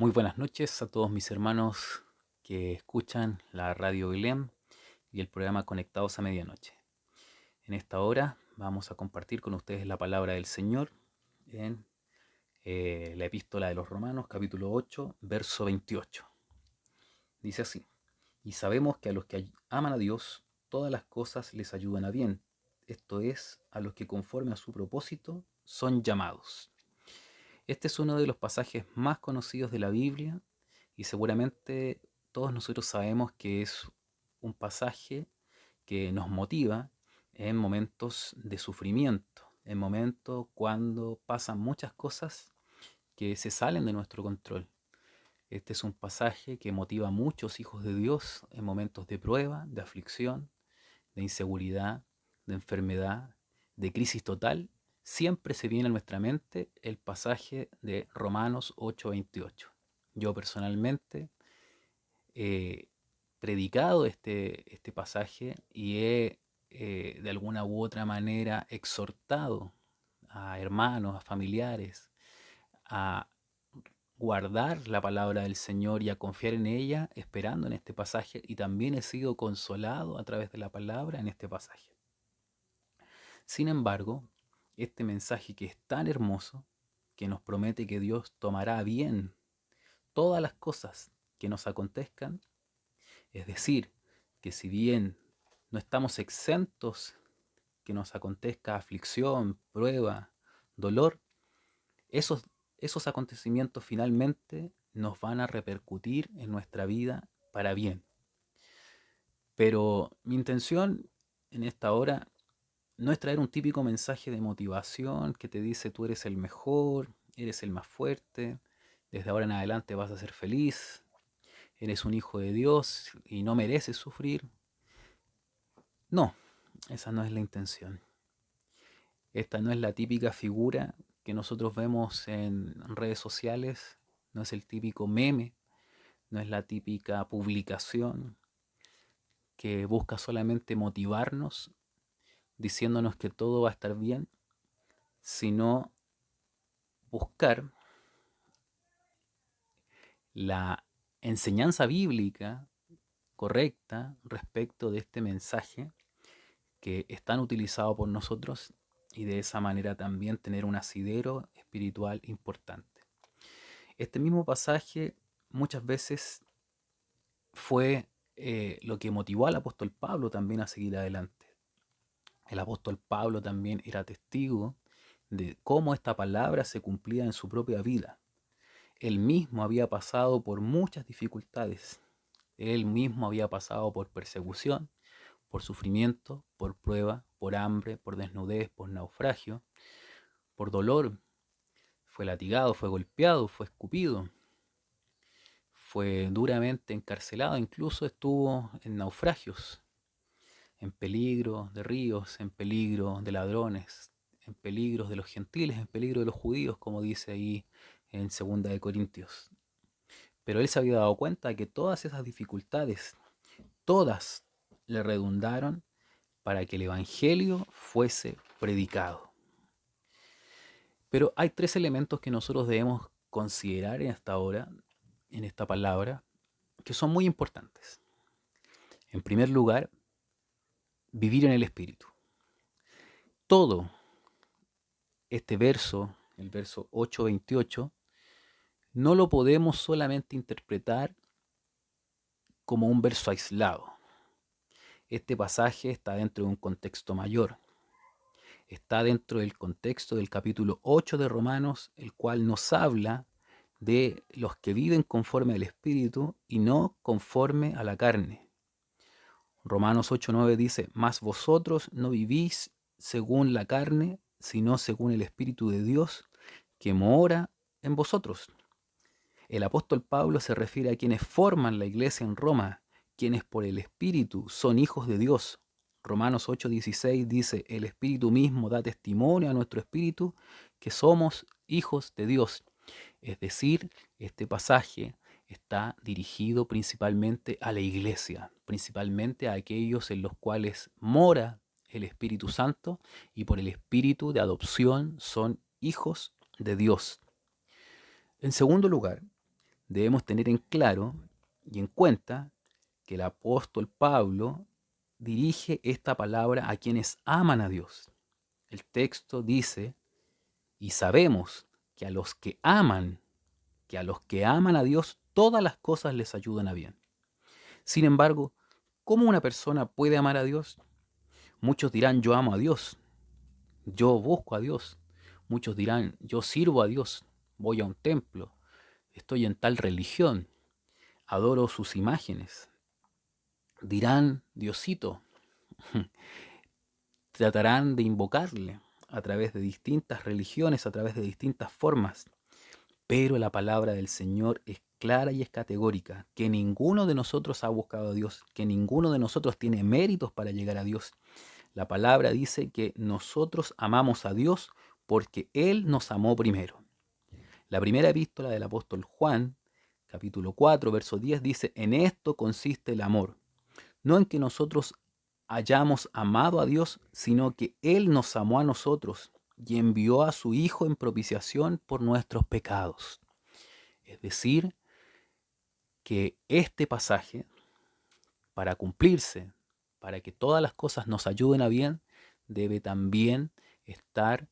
Muy buenas noches a todos mis hermanos que escuchan la radio Belén y el programa Conectados a Medianoche. En esta hora vamos a compartir con ustedes la palabra del Señor en la epístola de los Romanos, capítulo 8, verso 28. Dice así: Y sabemos que a los que aman a Dios, todas las cosas les ayudan a bien. Esto es, a los que conforme a su propósito son llamados. Este es uno de los pasajes más conocidos de la Biblia y seguramente todos nosotros sabemos que es un pasaje que nos motiva en momentos de sufrimiento, en momentos cuando pasan muchas cosas que se salen de nuestro control. Este es un pasaje que motiva a muchos hijos de Dios en momentos de prueba, de aflicción, de inseguridad, de enfermedad, de crisis total. Siempre se viene a nuestra mente el pasaje de Romanos 8:28. Yo personalmente he predicado este pasaje y he de alguna u otra manera exhortado a hermanos, a familiares, a guardar la palabra del Señor y a confiar en ella, esperando en este pasaje, y también he sido consolado a través de la palabra en este pasaje. Sin embargo, este mensaje que es tan hermoso, que nos promete que Dios tomará bien todas las cosas que nos acontezcan, es decir, que si bien no estamos exentos que nos acontezca aflicción, prueba, dolor, esos, esos acontecimientos finalmente nos van a repercutir en nuestra vida para bien. Pero mi intención en esta hora no es traer un típico mensaje de motivación que te dice tú eres el mejor, eres el más fuerte, desde ahora en adelante vas a ser feliz, eres un hijo de Dios y no mereces sufrir. No, esa no es la intención. Esta no es la típica figura que nosotros vemos en redes sociales, no es el típico meme, no es la típica publicación que busca solamente motivarnos diciéndonos que todo va a estar bien, sino buscar la enseñanza bíblica correcta respecto de este mensaje que es tan utilizado por nosotros y de esa manera también tener un asidero espiritual importante. Este mismo pasaje muchas veces fue lo que motivó al apóstol Pablo también a seguir adelante. El apóstol Pablo también era testigo de cómo esta palabra se cumplía en su propia vida. Él mismo había pasado por muchas dificultades. Él mismo había pasado por persecución, por sufrimiento, por prueba, por hambre, por desnudez, por naufragio, por dolor. Fue latigado, fue golpeado, fue escupido, fue duramente encarcelado, incluso estuvo en naufragios, en peligro de ríos, en peligro de ladrones, en peligro de los gentiles, en peligro de los judíos, como dice ahí en 2 Corintios. Pero él se había dado cuenta de que todas esas dificultades, todas le redundaron para que el Evangelio fuese predicado. Pero hay 3 elementos que nosotros debemos considerar en esta hora, en esta palabra, que son muy importantes. En primer lugar, vivir en el Espíritu. Todo este verso, el verso 8:28, no lo podemos solamente interpretar como un verso aislado. Este pasaje está dentro de un contexto mayor. Está dentro del contexto del capítulo 8 de Romanos, el cual nos habla de los que viven conforme al Espíritu y no conforme a la carne. Romanos 8:9 dice: mas vosotros no vivís según la carne, sino según el Espíritu de Dios, que mora en vosotros. El apóstol Pablo se refiere a quienes forman la iglesia en Roma, quienes por el Espíritu son hijos de Dios. Romanos 8:16 dice: el Espíritu mismo da testimonio a nuestro espíritu que somos hijos de Dios. Es decir, este pasaje está dirigido principalmente a la iglesia, principalmente a aquellos en los cuales mora el Espíritu Santo y por el Espíritu de adopción son hijos de Dios. En segundo lugar, debemos tener en claro y en cuenta que el apóstol Pablo dirige esta palabra a quienes aman a Dios. El texto dice, y sabemos que a los que aman a Dios, todas las cosas les ayudan a bien. Sin embargo, ¿cómo una persona puede amar a Dios? Muchos dirán, yo amo a Dios, yo busco a Dios. Muchos dirán, yo sirvo a Dios, voy a un templo, estoy en tal religión, adoro sus imágenes. Dirán, Diosito, tratarán de invocarle a través de distintas religiones, a través de distintas formas. Pero la palabra del Señor es clara y es categórica, que ninguno de nosotros ha buscado a Dios, que ninguno de nosotros tiene méritos para llegar a Dios. La palabra dice que nosotros amamos a Dios porque Él nos amó primero. La primera epístola del apóstol Juan, capítulo 4, verso 10, dice, en esto consiste el amor, no en que nosotros hayamos amado a Dios, sino que Él nos amó a nosotros y envió a su Hijo en propiciación por nuestros pecados. Es decir, que este pasaje, para cumplirse, para que todas las cosas nos ayuden a bien, debe también estar,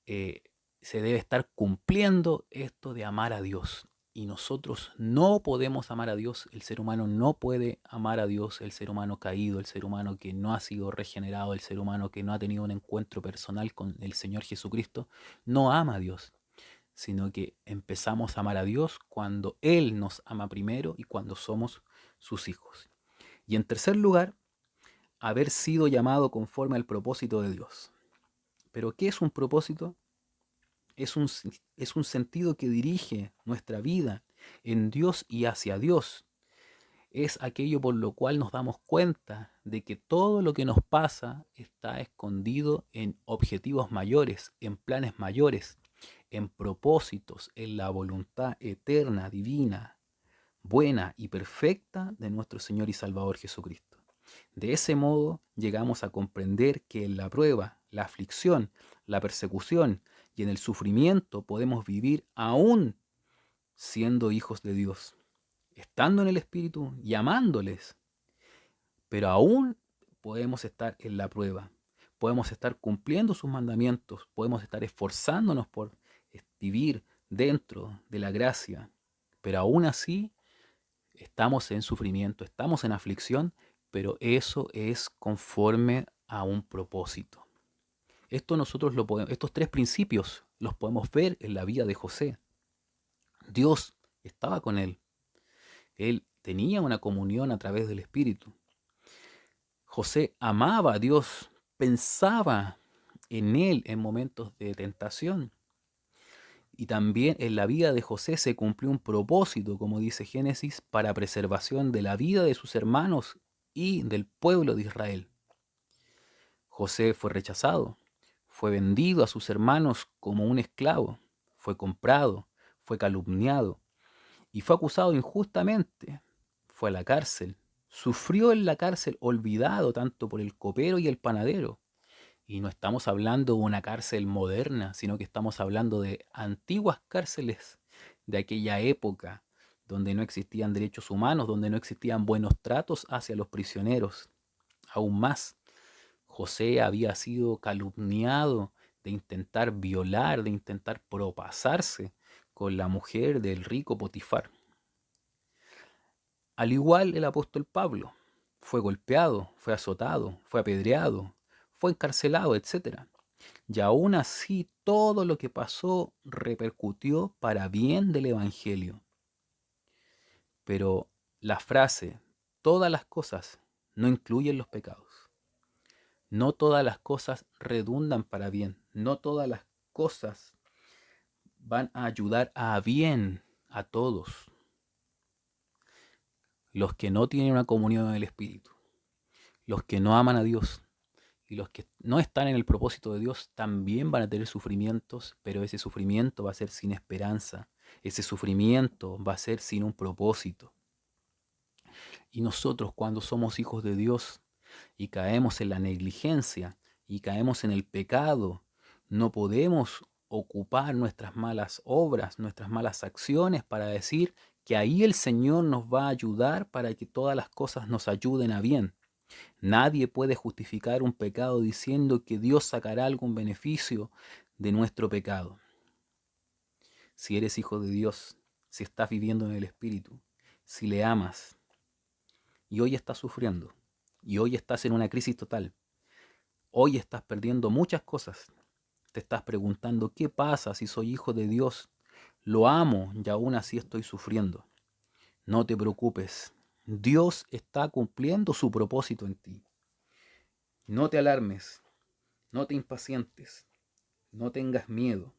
eh, se debe estar cumpliendo esto de amar a Dios. Y nosotros no podemos amar a Dios, el ser humano no puede amar a Dios, el ser humano caído, el ser humano que no ha sido regenerado, el ser humano que no ha tenido un encuentro personal con el Señor Jesucristo, no ama a Dios, sino que empezamos a amar a Dios cuando Él nos ama primero y cuando somos sus hijos. Y en tercer lugar, haber sido llamado conforme al propósito de Dios. ¿Pero qué es un propósito? Es un sentido que dirige nuestra vida en Dios y hacia Dios. Es aquello por lo cual nos damos cuenta de que todo lo que nos pasa está escondido en objetivos mayores, en planes mayores, en propósitos, en la voluntad eterna, divina, buena y perfecta de nuestro Señor y Salvador Jesucristo. De ese modo llegamos a comprender que en la prueba, la aflicción, la persecución y en el sufrimiento podemos vivir aún siendo hijos de Dios, estando en el Espíritu y amándoles, pero aún podemos estar en la prueba, podemos estar cumpliendo sus mandamientos, podemos estar esforzándonos por vivir dentro de la gracia, pero aún así estamos en sufrimiento, estamos en aflicción, pero eso es conforme a un propósito. Estos tres principios los podemos ver en la vida de José. Dios estaba con él. Él tenía una comunión a través del Espíritu. José amaba a Dios, pensaba en él en momentos de tentación. Y también en la vida de José se cumplió un propósito, como dice Génesis, para preservación de la vida de sus hermanos y del pueblo de Israel. José fue rechazado, fue vendido a sus hermanos como un esclavo, fue comprado, fue calumniado y fue acusado injustamente. Fue a la cárcel, sufrió en la cárcel olvidado tanto por el copero y el panadero. Y no estamos hablando de una cárcel moderna, sino que estamos hablando de antiguas cárceles de aquella época, donde no existían derechos humanos, donde no existían buenos tratos hacia los prisioneros. Aún más, José había sido calumniado de intentar violar, de intentar propasarse con la mujer del rico Potifar. Al igual el apóstol Pablo, fue golpeado, fue azotado, fue apedreado, fue encarcelado, etc. Y aún así todo lo que pasó repercutió para bien del Evangelio. Pero la frase, todas las cosas, no incluyen los pecados. No todas las cosas redundan para bien. No todas las cosas van a ayudar a bien a todos. Los que no tienen una comunión en el Espíritu, los que no aman a Dios y los que no están en el propósito de Dios también van a tener sufrimientos, pero ese sufrimiento va a ser sin esperanza. Ese sufrimiento va a ser sin un propósito. Y nosotros, cuando somos hijos de Dios y caemos en la negligencia y caemos en el pecado, no podemos ocupar nuestras malas obras, nuestras malas acciones para decir que ahí el Señor nos va a ayudar para que todas las cosas nos ayuden a bien. Nadie puede justificar un pecado diciendo que Dios sacará algún beneficio de nuestro pecado. Si eres hijo de Dios, si estás viviendo en el Espíritu, si le amas y hoy estás sufriendo y hoy estás en una crisis total, hoy estás perdiendo muchas cosas, te estás preguntando qué pasa si soy hijo de Dios, lo amo y aún así estoy sufriendo. No te preocupes, Dios está cumpliendo su propósito en ti. No te alarmes, no te impacientes, no tengas miedo.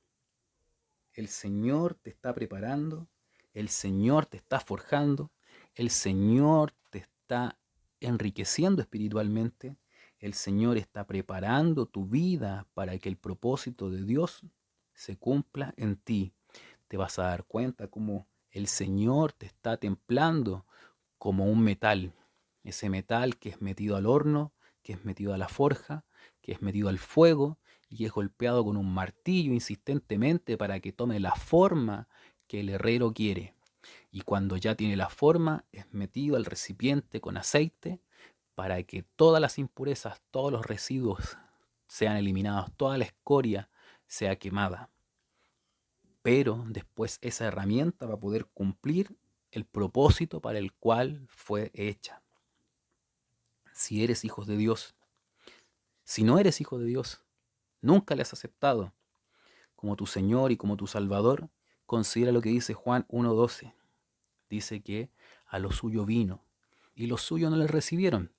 El Señor te está preparando, el Señor te está forjando, el Señor te está enriqueciendo espiritualmente, el Señor está preparando tu vida para que el propósito de Dios se cumpla en ti. Te vas a dar cuenta cómo el Señor te está templando como un metal, ese metal que es metido al horno, que es metido a la forja, que es metido al fuego y es golpeado con un martillo insistentemente para que tome la forma que el herrero quiere. Y cuando ya tiene la forma, es metido al recipiente con aceite para que todas las impurezas, todos los residuos sean eliminados, toda la escoria sea quemada. Pero después esa herramienta va a poder cumplir el propósito para el cual fue hecha. Si eres hijo de Dios, si no eres hijo de Dios, nunca le has aceptado como tu Señor y como tu Salvador, considera lo que dice Juan 1:12. Dice que a lo suyo vino y los suyos no le recibieron,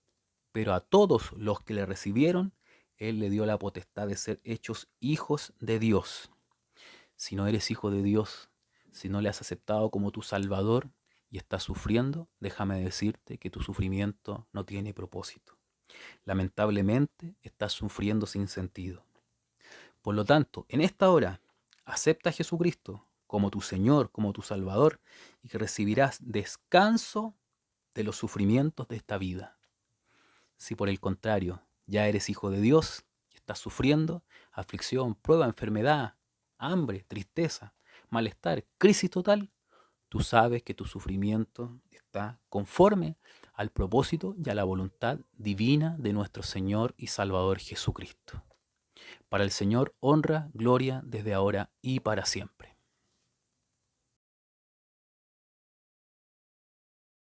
pero a todos los que le recibieron, Él le dio la potestad de ser hechos hijos de Dios. Si no eres hijo de Dios, si no le has aceptado como tu Salvador y estás sufriendo, déjame decirte que tu sufrimiento no tiene propósito. Lamentablemente estás sufriendo sin sentido. Por lo tanto, en esta hora, acepta a Jesucristo como tu Señor, como tu Salvador, y que recibirás descanso de los sufrimientos de esta vida. Si por el contrario ya eres hijo de Dios, estás sufriendo aflicción, prueba, enfermedad, hambre, tristeza, malestar, crisis total, tú sabes que tu sufrimiento está conforme al propósito y a la voluntad divina de nuestro Señor y Salvador Jesucristo. Para el Señor honra, gloria desde ahora y para siempre.